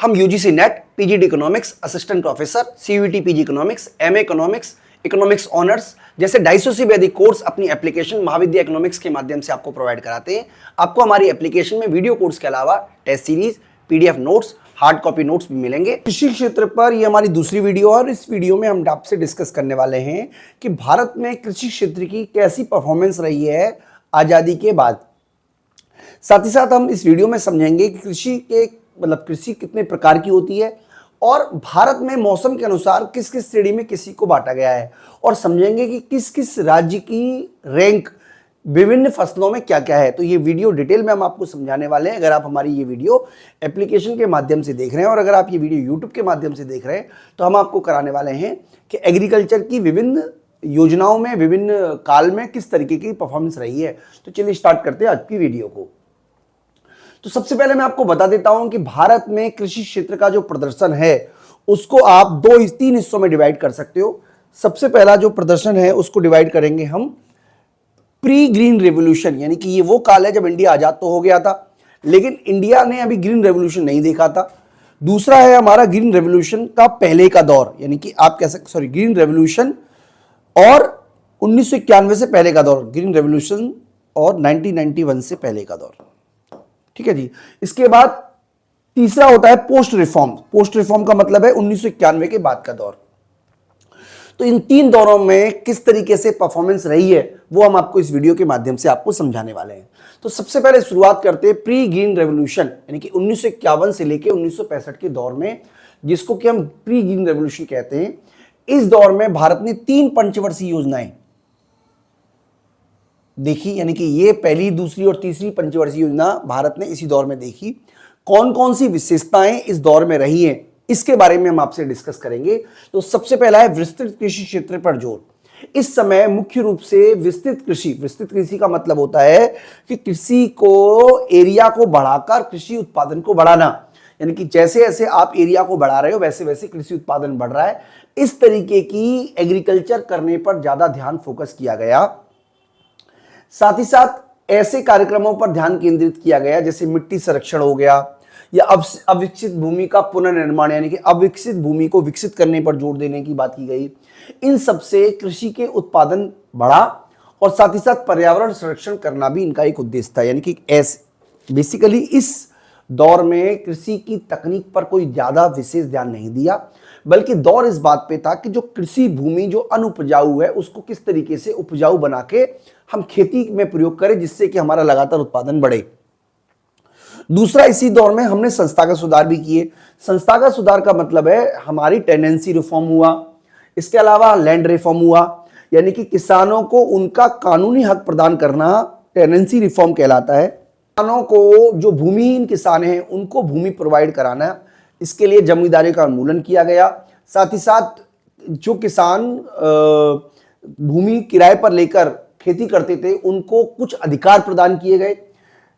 हम UGC net, PGD economics, assistant professor, CUET PG economics, MA economics, economics honours जैसे 250 से भी अधिक कोर्स अपनी एप्लीकेशन महाविद्या इकोनॉमिक्स के माध्यम से आपको प्रोवाइड कराते हैं। आपको हमारी एप्लीकेशन में वीडियो कोर्स के अलावा test series, PDF notes, hard copy notes भी मिलेंगे। कृषि क्षेत्र पर ये हमारी दूसरी वीडियो है और इस वीडियो में हम आपसे डिस्कस करने वाले हैं कि भारत में कृषि क्षेत्र की कैसी परफॉर्मेंस रही है आजादी के बाद। साथ ही साथ हम इस वीडियो में समझेंगे कि कृषि कितने प्रकार की होती है और भारत में मौसम के अनुसार किस किस श्रेणी में कृषि को बांटा गया है, और समझेंगे कि किस किस राज्य की रैंक विभिन्न फसलों में क्या क्या है। तो ये वीडियो डिटेल में हम आपको समझाने वाले हैं। अगर आप हमारी ये वीडियो एप्लीकेशन के माध्यम से देख रहे हैं और अगर आप ये वीडियो यूट्यूब के माध्यम से देख रहे हैं तो हम आपको कराने वाले हैं कि एग्रीकल्चर की विभिन्न योजनाओं में विभिन्न काल में किस तरीके की परफॉर्मेंस रही है। तो चलिए स्टार्ट करते हैं आज की वीडियो को। तो सबसे पहले मैं आपको बता देता हूं कि भारत में कृषि क्षेत्र का जो प्रदर्शन है उसको आप तीन हिस्सों में डिवाइड कर सकते हो। सबसे पहला जो प्रदर्शन है उसको डिवाइड करेंगे हम प्री ग्रीन रेवोल्यूशन, यानी कि ये वो काल है जब इंडिया आजाद तो हो गया था लेकिन इंडिया ने अभी ग्रीन रेवोल्यूशन नहीं देखा था। दूसरा है हमारा ग्रीन रेवोल्यूशन का पहले का दौर, यानी कि आप कह सकते ग्रीन रेवोल्यूशन और 1991 से पहले का दौर, ग्रीन रेवोल्यूशन और 1991 से पहले का दौर। ठीक है जी। इसके बाद तीसरा होता है पोस्ट रिफॉर्म। पोस्ट रिफॉर्म का मतलब है 1991 के बाद का दौर। तो इन तीन दौरों में किस तरीके से परफॉर्मेंस रही है वो हम आपको इस वीडियो के माध्यम से आपको समझाने वाले हैं। तो सबसे पहले शुरुआत करते हैं प्री ग्रीन रेवोल्यूशन, यानी कि 1951 से लेकर 1965 के दौर में, जिसको कि हम प्री ग्रीन रेवोल्यूशन कहते हैं। इस दौर में भारत ने 3 पंचवर्षीय योजनाएं देखी, यानी कि ये पहली, दूसरी और तीसरी पंचवर्षीय योजना भारत ने इसी दौर में देखी। कौन कौन सी विशेषताएं इस दौर में रही हैं इसके बारे में हम आपसे डिस्कस करेंगे। तो सबसे पहला है विस्तृत कृषि क्षेत्र पर जोर। इस समय मुख्य रूप से विस्तृत कृषि का मतलब होता है कि कृषि को, एरिया को बढ़ाकर कृषि उत्पादन को बढ़ाना, यानी कि जैसे जैसे आप एरिया को बढ़ा रहे हो वैसे वैसे कृषि उत्पादन बढ़ रहा है। इस तरीके की एग्रीकल्चर करने पर ज्यादा ध्यान फोकस किया गया। साथ ही साथ ऐसे कार्यक्रमों पर ध्यान केंद्रित किया गया जैसे मिट्टी संरक्षण हो गया या अविकसित भूमि का पुनर्निर्माण, यानी कि अविकसित भूमि को विकसित करने पर जोर देने की बात की गई। इन सब से कृषि के उत्पादन बढ़ा और साथ ही साथ पर्यावरण संरक्षण करना भी इनका एक उद्देश्य था। यानी कि बेसिकली इस दौर में कृषि की तकनीक पर कोई ज्यादा विशेष ध्यान नहीं दिया, बल्कि दौर इस बात पे था कि जो कृषि भूमि जो अनुपजाऊ है उसको किस तरीके से उपजाऊ बना के हम खेती में प्रयोग करें जिससे कि हमारा लगातार उत्पादन बढ़े। दूसरा, इसी दौर में हमने संस्थागत सुधार भी किए। संस्थागत सुधार का मतलब है हमारी टेनेंसी रिफॉर्म हुआ, इसके अलावा लैंड रिफॉर्म हुआ, यानी कि किसानों को उनका कानूनी हक प्रदान करना टेनेंसी रिफॉर्म कहलाता है। किसानों को, जो भूमिहीन किसान हैं उनको भूमि प्रोवाइड कराना, इसके लिए जमींदारी का उन्मूलन किया गया। साथ ही साथ जो किसान भूमि किराए पर लेकर खेती करते थे उनको कुछ अधिकार प्रदान किए गए।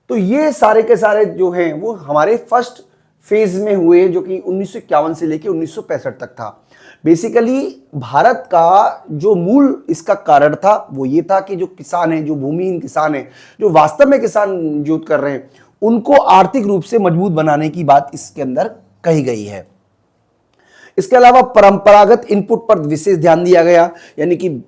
तो ये सारे के सारे जो हैं वो हमारे फर्स्ट फेज में हुए, जो कि 1951 से लेकर 1965 तक था। बेसिकली भारत का जो मूल इसका कारण था वो ये था कि जो किसान हैं, जो भूमिहीन किसान हैं, जो वास्तव में किसान जोत कर रहे हैं, उनको आर्थिक रूप से मजबूत बनाने की बात इसके अंदर कही गई है। इसके अलावा परंपरागत इनपुट पर विशेष ध्यान दिया गया, यानी कि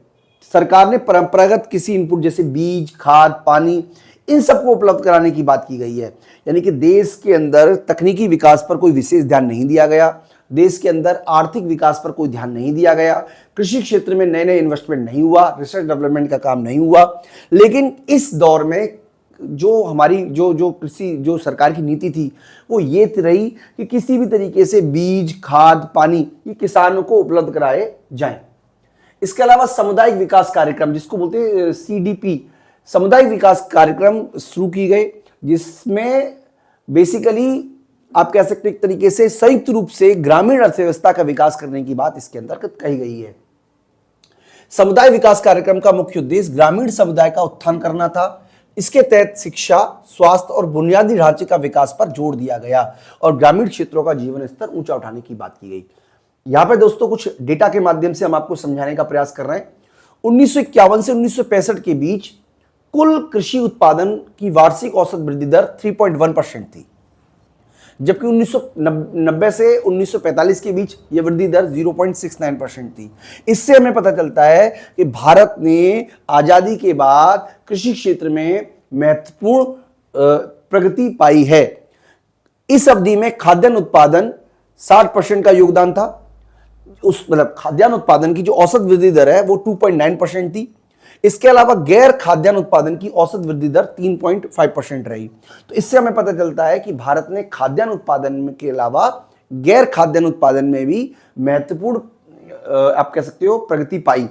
सरकार ने परंपरागत किसी इनपुट जैसे बीज, खाद, पानी, इन सबको उपलब्ध कराने की बात की गई है। यानी कि देश के अंदर तकनीकी विकास पर कोई विशेष ध्यान नहीं दिया गया, देश के अंदर आर्थिक विकास पर कोई ध्यान नहीं दिया गया, कृषि क्षेत्र में नए नए इन्वेस्टमेंट नहीं हुआ, रिसर्च डेवलपमेंट का काम नहीं हुआ। लेकिन इस दौर में जो हमारी जो सरकार की नीति थी वो ये रही कि किसी भी तरीके से बीज, खाद, पानी ये किसानों को उपलब्ध कराए जाएं। इसके अलावा सामुदायिक विकास कार्यक्रम, जिसको बोलते हैं CDP, सामुदायिक विकास कार्यक्रम शुरू की गए, जिसमें बेसिकली आप कह सकते एक तरीके से संयुक्त रूप से ग्रामीण अर्थव्यवस्था का विकास करने की बात इसके अंदर कही गई है। समुदाय विकास कार्यक्रम का मुख्य उद्देश्य ग्रामीण समुदाय का उत्थान करना था। इसके तहत शिक्षा, स्वास्थ्य और बुनियादी ढांचे का विकास पर जोर दिया गया और ग्रामीण क्षेत्रों का जीवन स्तर ऊंचा उठाने की बात की गई। यहां पे दोस्तों कुछ डेटा के माध्यम से हम आपको समझाने का प्रयास कर रहे हैं। 1951 से 1965 के बीच कुल कृषि उत्पादन की वार्षिक औसत वृद्धि दर 3.1% थी। जबकि 1990 से 1945 के बीच यह वृद्धि दर 0.69% थी। इससे हमें पता चलता है कि भारत ने आजादी के बाद कृषि क्षेत्र में महत्वपूर्ण प्रगति पाई है। इस अवधि में खाद्यान्न उत्पादन 60% का योगदान था। उस मतलब खाद्यान्न उत्पादन की जो औसत वृद्धि दर है वो 2.9% थी। इसके अलावा गैर खाद्यान्न उत्पादन की औसत वृद्धि दर 3.5% रही। तो इससे हमें पता चलता है कि भारत ने खाद्यान्न उत्पादन के अलावा गैर खाद्यान्न उत्पादन में भी महत्वपूर्ण आप कह सकते हो प्रगति पाई।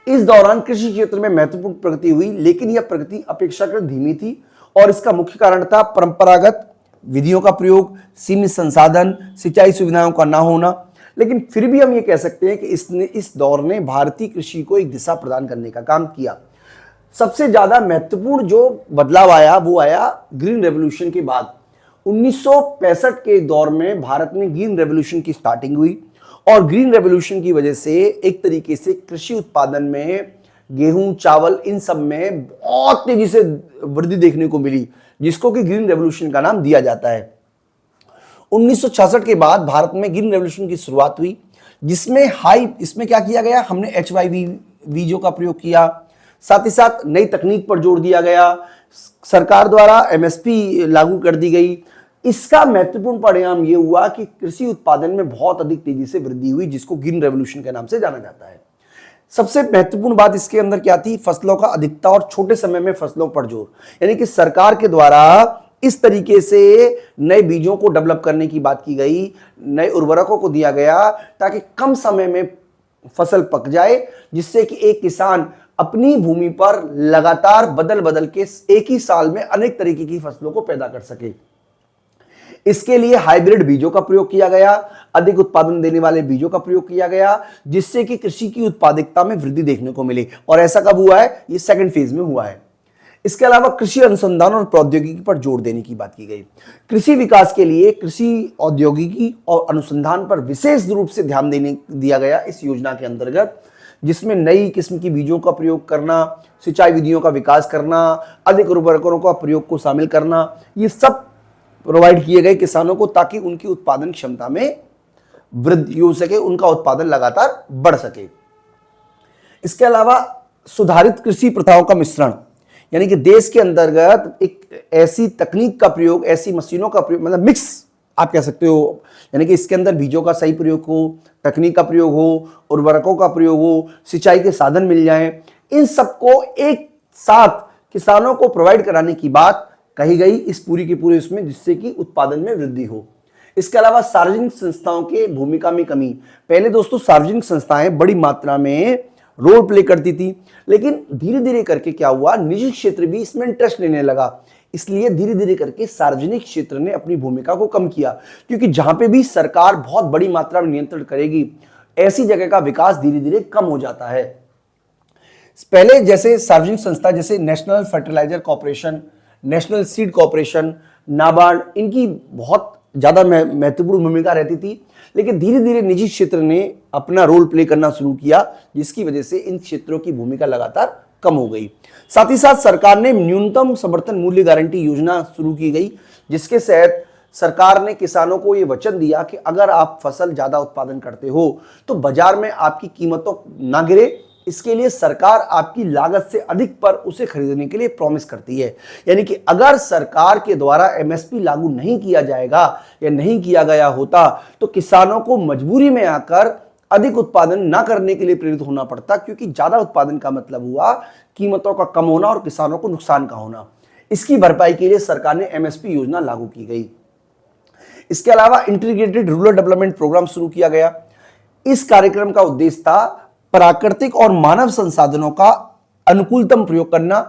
इस दौरान कृषि क्षेत्र में महत्वपूर्ण प्रगति हुई, लेकिन यह प्रगति अपेक्षाकृत धीमी थी और इसका मुख्य कारण था परंपरागत विधियों का प्रयोग, सीमित संसाधन, सिंचाई सुविधाओं का ना होना। लेकिन फिर भी हम ये कह सकते हैं कि इस दौर ने भारतीय कृषि को एक दिशा प्रदान करने का काम किया। सबसे ज्यादा महत्वपूर्ण जो बदलाव आया वो आया ग्रीन रेवोल्यूशन के बाद। 1965 के दौर में भारत में ग्रीन रेवोल्यूशन की स्टार्टिंग हुई और ग्रीन रेवोल्यूशन की वजह से एक तरीके से कृषि उत्पादन में गेहूं, चावल, इन सब में बहुत तेजी से वृद्धि देखने को मिली, जिसको कि ग्रीन रेवोल्यूशन का नाम दिया जाता है। 1966 के बाद भारत में ग्रीन रेवोल्यूशन की शुरुआत हुई, इसमें क्या किया गया, हमने HYV बीजों का प्रयोग किया, साथ ही साथ नई तकनीक पर जोर दिया गया, सरकार द्वारा MSP लागू कर दी गई। इसका महत्वपूर्ण परिणाम यह हुआ कि कृषि उत्पादन में बहुत अधिक तेजी से वृद्धि हुई, जिसको ग्रीन रेवोल्यूशन के नाम से जाना जाता है। सबसे महत्वपूर्ण बात इसके अंदर क्या थी, फसलों का अधिकता और छोटे समय में फसलों पर जोर, यानी कि सरकार के द्वारा इस तरीके से नए बीजों को डेवलप करने की बात की गई, नए उर्वरकों को दिया गया ताकि कम समय में फसल पक जाए, जिससे कि एक किसान अपनी भूमि पर लगातार बदल बदल के एक ही साल में अनेक तरीके की फसलों को पैदा कर सके। इसके लिए हाइब्रिड बीजों का प्रयोग किया गया, अधिक उत्पादन देने वाले बीजों का प्रयोग किया गया, जिससे कि कृषि की उत्पादकता में वृद्धि देखने को मिली। और ऐसा कब हुआ है, ये सेकंड फेज में हुआ है। इसके अलावा कृषि अनुसंधान और प्रौद्योगिकी पर जोर देने की बात की गई। कृषि विकास के लिए कृषि औद्योगिकी और अनुसंधान पर विशेष रूप से ध्यान दिया गया इस योजना के अंतर्गत, जिसमें नई किस्म की बीजों का प्रयोग करना, सिंचाई विधियों का विकास करना, अधिक उर्वरकों का प्रयोग को शामिल करना, ये सब प्रोवाइड किए गए किसानों को ताकि उनकी उत्पादन क्षमता में वृद्धि हो सके, उनका उत्पादन लगातार बढ़ सके। इसके अलावा सुधारित कृषि प्रथाओं का मिश्रण, यानी कि देश के अंतर्गत एक ऐसी तकनीक का प्रयोग, ऐसी मशीनों का प्रयोग, मतलब मिक्स आप कह सकते हो, यानी कि इसके अंदर बीजों का सही प्रयोग हो, तकनीक का प्रयोग हो, उर्वरकों का प्रयोग हो, सिंचाई के साधन मिल जाएं, इन सबको एक साथ किसानों को प्रोवाइड कराने की बात कही गई इस पूरी की पूरी उसमें, जिससे कि उत्पादन में वृद्धि हो। इसके अलावा सार्वजनिक संस्थाओं के भूमिका में कमी। पहले दोस्तों सार्वजनिक संस्थाएं बड़ी मात्रा में रोल प्ले करती थी, लेकिन धीरे धीरे करके क्या हुआ, निजी क्षेत्र भी इसमें इंटरेस्ट लेने लगा। इसलिए धीरे धीरे करके सार्वजनिक क्षेत्र ने अपनी भूमिका को कम किया, क्योंकि जहां पे भी सरकार बहुत बड़ी मात्रा में नियंत्रण करेगी, ऐसी जगह का विकास धीरे धीरे कम हो जाता है। पहले जैसे सार्वजनिक संस्था जैसे national fertiliser corporation, national seed corporation, NABARD, इनकी बहुत ज्यादा महत्वपूर्ण भूमिका रहती थी, लेकिन धीरे धीरे निजी क्षेत्र ने अपना रोल प्ले करना शुरू किया, जिसकी वजह से इन क्षेत्रों की भूमिका लगातार कम हो गई। साथ ही साथ सरकार ने न्यूनतम समर्थन मूल्य गारंटी योजना शुरू की गई, जिसके तहत सरकार ने किसानों को यह वचन दिया कि अगर आप फसल ज्यादा उत्पादन करते हो तो बाजार में आपकी कीमतों ना गिरे, इसके लिए सरकार आपकी लागत से अधिक पर उसे खरीदने के लिए प्रॉमिस करती है। यानी कि अगर सरकार के द्वारा MSP लागू नहीं किया जाएगा या नहीं किया गया होता तो किसानों को मजबूरी में आकर अधिक उत्पादन ना करने के लिए प्रेरित होना पड़ता, क्योंकि ज्यादा उत्पादन का मतलब हुआ कीमतों का कम होना और किसानों को नुकसान का होना। इसकी भरपाई के लिए सरकार ने MSP योजना लागू की गई। इसके अलावा इंटीग्रेटेड रूरल डेवलपमेंट प्रोग्राम शुरू किया गया। इस कार्यक्रम का उद्देश्य था प्राकृतिक और मानव संसाधनों का अनुकूलतम प्रयोग करना,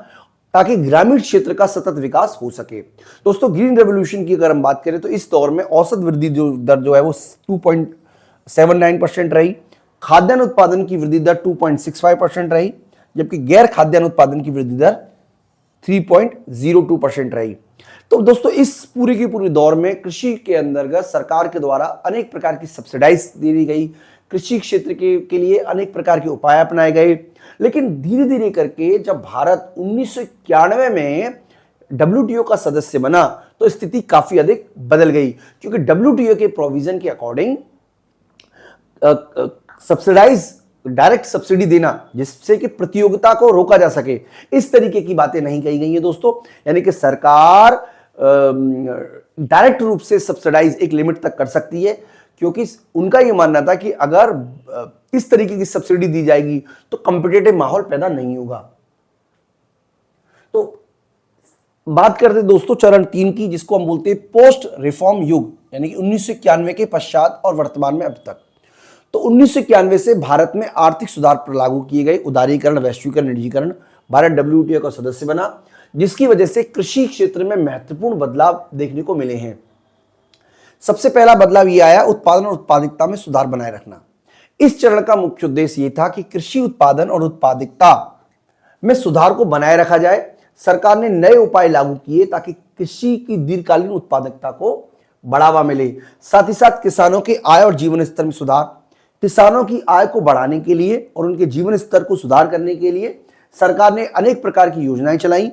ताकि ग्रामीण क्षेत्र का सतत विकास हो सके। दोस्तों ग्रीन रेवोल्यूशन की अगर हम बात करें तो इस दौर में औसत वृद्धि दर जो है वो 2.79% रही। खाद्यान्न उत्पादन की वृद्धि दर 2.65% रही, जबकि गैर खाद्यान्न उत्पादन की वृद्धि दर 3.02% रही। तो दोस्तों इस पूरी की पूरी दौर में कृषि के अंतर्गत सरकार के द्वारा अनेक प्रकार की सब्सिडाइज दी गई, कृषि क्षेत्र के लिए अनेक प्रकार के उपाय अपनाए गए। लेकिन धीरे धीरे करके जब भारत 1991 में WTO का सदस्य बना तो स्थिति काफी अधिक बदल गई, क्योंकि WTO के प्रोविजन के अकॉर्डिंग सब्सिडाइज डायरेक्ट सब्सिडी देना जिससे कि प्रतियोगिता को रोका जा सके, इस तरीके की बातें नहीं कही गई है दोस्तों। यानी कि सरकार डायरेक्ट रूप से सब्सिडाइज एक लिमिट तक कर सकती है, क्योंकि उनका यह मानना था कि अगर इस तरीके की सब्सिडी दी जाएगी तो कॉम्पिटिटिव माहौल पैदा नहीं होगा। तो बात करते दोस्तों चरण 3 की, जिसको हम बोलते हैं पोस्ट रिफॉर्म युग, यानी कि 1991 के पश्चात और वर्तमान में अब तक। तो 1991 से भारत में आर्थिक सुधार पर लागू किए गए, उदारीकरण, वैश्वीकरण, निजीकरण, भारत WTO का सदस्य बना, जिसकी वजह से कृषि क्षेत्र में महत्वपूर्ण बदलाव देखने को मिले हैं। सबसे पहला बदलाव यह आया, उत्पादन और उत्पादकता में सुधार बनाए रखना। इस चरण का मुख्य उद्देश्य यह था कि कृषि उत्पादन और उत्पादकता में सुधार को बनाए रखा जाए। सरकार ने नए उपाय लागू किए ताकि कृषि की दीर्घकालीन उत्पादकता को बढ़ावा मिले। साथ ही साथ किसानों के आय और जीवन स्तर में सुधार। किसानों की आय को बढ़ाने के लिए और उनके जीवन स्तर को सुधार करने के लिए सरकार ने अनेक प्रकार की योजनाएं चलाई।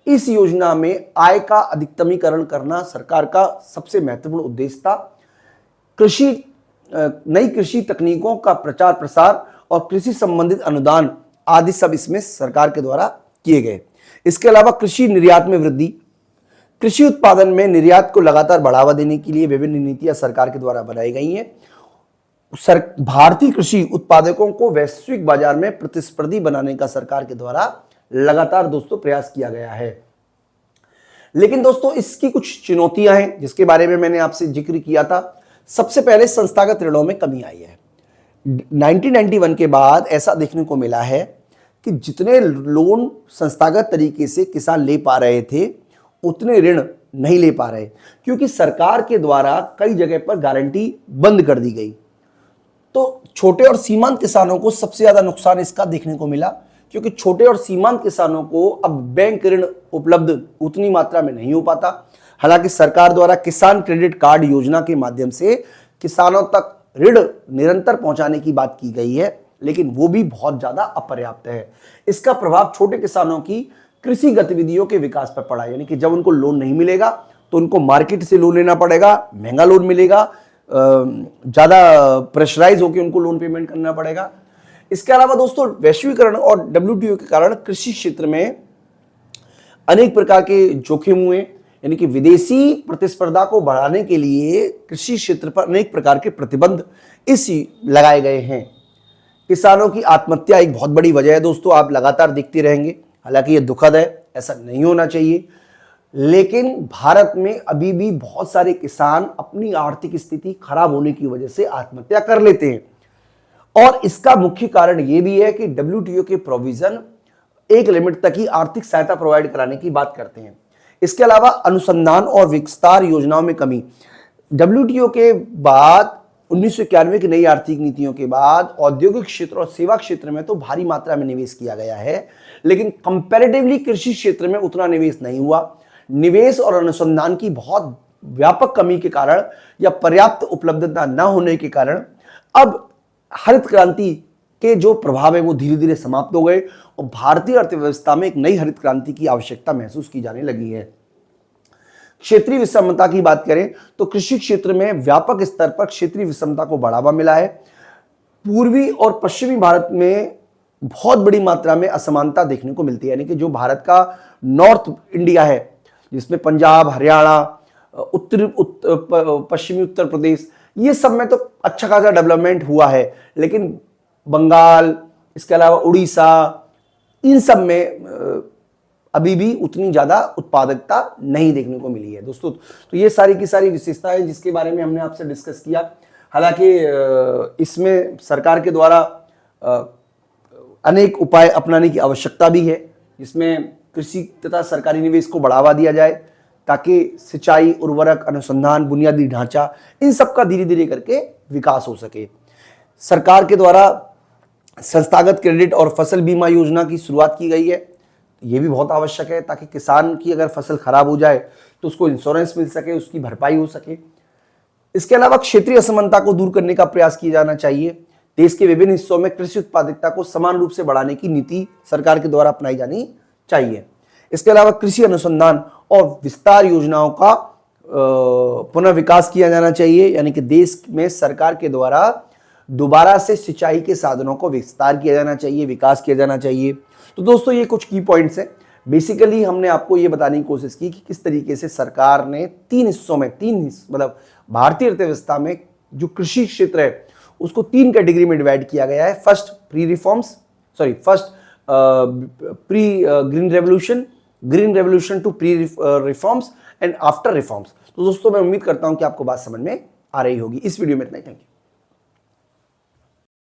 इस योजना में आय का अधिकतमीकरण करना सरकार का सबसे महत्वपूर्ण उद्देश्य था। नई कृषि तकनीकों का प्रचार प्रसार और कृषि संबंधित अनुदान आदि सब इसमें सरकार के द्वारा किए गए। इसके अलावा कृषि निर्यात में वृद्धि। कृषि उत्पादन में निर्यात को लगातार बढ़ावा देने के लिए विभिन्न नीतियां सरकार के द्वारा बनाई गई हैं। भारतीय कृषि उत्पादकों को वैश्विक बाजार में प्रतिस्पर्धी बनाने का सरकार के द्वारा लगातार दोस्तों प्रयास किया गया है। लेकिन दोस्तों इसकी कुछ चुनौतियां हैं, जिसके बारे में मैंने आपसे जिक्र किया था। सबसे पहले संस्थागत ऋणों में कमी आई है। 1991 के बाद ऐसा देखने को मिला है कि जितने लोन संस्थागत तरीके से किसान ले पा रहे थे, उतने ऋण नहीं ले पा रहे, क्योंकि सरकार के द्वारा कई जगह पर गारंटी बंद कर दी गई। तो छोटे और सीमांत किसानों को सबसे ज्यादा नुकसान इसका देखने को मिला, क्योंकि छोटे और सीमांत किसानों को अब बैंक ऋण उपलब्ध उतनी मात्रा में नहीं हो पाता। हालांकि सरकार द्वारा किसान क्रेडिट कार्ड योजना के माध्यम से किसानों तक ऋण निरंतर पहुंचाने की बात की गई है, लेकिन वो भी बहुत ज्यादा अपर्याप्त है। इसका प्रभाव छोटे किसानों की कृषि गतिविधियों के विकास पर पड़ा। यानी कि जब उनको लोन नहीं मिलेगा तो उनको मार्केट से लोन लेना पड़ेगा, महंगा लोन मिलेगा, ज्यादा प्रेशराइज होकर उनको लोन पेमेंट करना पड़ेगा। इसके अलावा दोस्तों वैश्वीकरण और WTO के कारण कृषि क्षेत्र में अनेक प्रकार के जोखिम हुए। यानी कि विदेशी प्रतिस्पर्धा को बढ़ाने के लिए कृषि क्षेत्र पर अनेक प्रकार के प्रतिबंध लगाए गए हैं। किसानों की आत्महत्या एक बहुत बड़ी वजह है दोस्तों, आप लगातार देखते रहेंगे। हालांकि ये दुखद है, ऐसा नहीं होना चाहिए, लेकिन भारत में अभी भी बहुत सारे किसान अपनी आर्थिक स्थिति खराब होने की वजह से आत्महत्या कर लेते हैं। और इसका मुख्य कारण यह भी है कि WTO के प्रोविजन एक लिमिट तक ही आर्थिक सहायता प्रोवाइड कराने की बात करते हैं। इसके अलावा अनुसंधान और विस्तार योजनाओं में कमी। WTO के बाद 1991 की नई आर्थिक नीतियों के बाद औद्योगिक क्षेत्र और सेवा क्षेत्र में तो भारी मात्रा में निवेश किया गया है, लेकिन कंपैरेटिवली कृषि क्षेत्र में उतना निवेश नहीं हुआ। निवेश और अनुसंधान की बहुत व्यापक कमी के कारण या पर्याप्त उपलब्धता न होने के कारण अब हरित क्रांति के जो प्रभाव है वो धीरे धीरे समाप्त हो गए और भारतीय अर्थव्यवस्था में एक नई हरित क्रांति की आवश्यकता महसूस की जाने लगी है। क्षेत्रीय विषमता की बात करें तो कृषि क्षेत्र में व्यापक स्तर पर क्षेत्रीय विषमता को बढ़ावा मिला है। पूर्वी और पश्चिमी भारत में बहुत बड़ी मात्रा में असमानता देखने को मिलती है। यानी कि जो भारत का नॉर्थ इंडिया है, जिसमें पंजाब, हरियाणा, पश्चिमी उत्तर प्रदेश, ये सब में तो अच्छा खासा डेवलपमेंट हुआ है, लेकिन बंगाल, इसके अलावा उड़ीसा, इन सब में अभी भी उतनी ज्यादा उत्पादकता नहीं देखने को मिली है दोस्तों। तो ये सारी की सारी विशेषताएं जिसके बारे में हमने आपसे डिस्कस किया। हालांकि इसमें सरकार के द्वारा अनेक उपाय अपनाने की आवश्यकता भी है, जिसमें कृषि तथा सरकारी निवेश को बढ़ावा दिया जाए ताकि सिंचाई, उर्वरक, अनुसंधान, बुनियादी ढांचा, इन सब का धीरे धीरे करके विकास हो सके। सरकार के द्वारा संस्थागत क्रेडिट और फसल बीमा योजना की शुरुआत की गई है। ये भी बहुत आवश्यक है ताकि किसान की अगर फसल खराब हो जाए तो उसको इंश्योरेंस मिल सके, उसकी भरपाई हो सके। इसके अलावा क्षेत्रीय असमानता को दूर करने का प्रयास किया जाना चाहिए। देश के विभिन्न हिस्सों में कृषि उत्पादकता को समान रूप से बढ़ाने की नीति सरकार के द्वारा अपनाई जानी चाहिए। इसके अलावा कृषि अनुसंधान और विस्तार योजनाओं का पुनः विकास किया जाना चाहिए, यानी कि देश में सरकार के द्वारा दोबारा से सिंचाई के साधनों को विस्तार किया जाना चाहिए, विकास किया जाना चाहिए। तो दोस्तों ये कुछ की पॉइंट्स हैं। बेसिकली हमने आपको ये बताने की कोशिश की कि किस तरीके से सरकार ने तीन हिस्सों में मतलब भारतीय अर्थव्यवस्था में जो कृषि क्षेत्र है उसको 3 कैटेगरी में डिवाइड किया गया है। First pre green revolution to pre reforms and after reforms. तो दोस्तों मैं उम्मीद करता हूं कि आपको बात समझ में आ रही होगी। इस वीडियो में इतना ही, थैंक यू।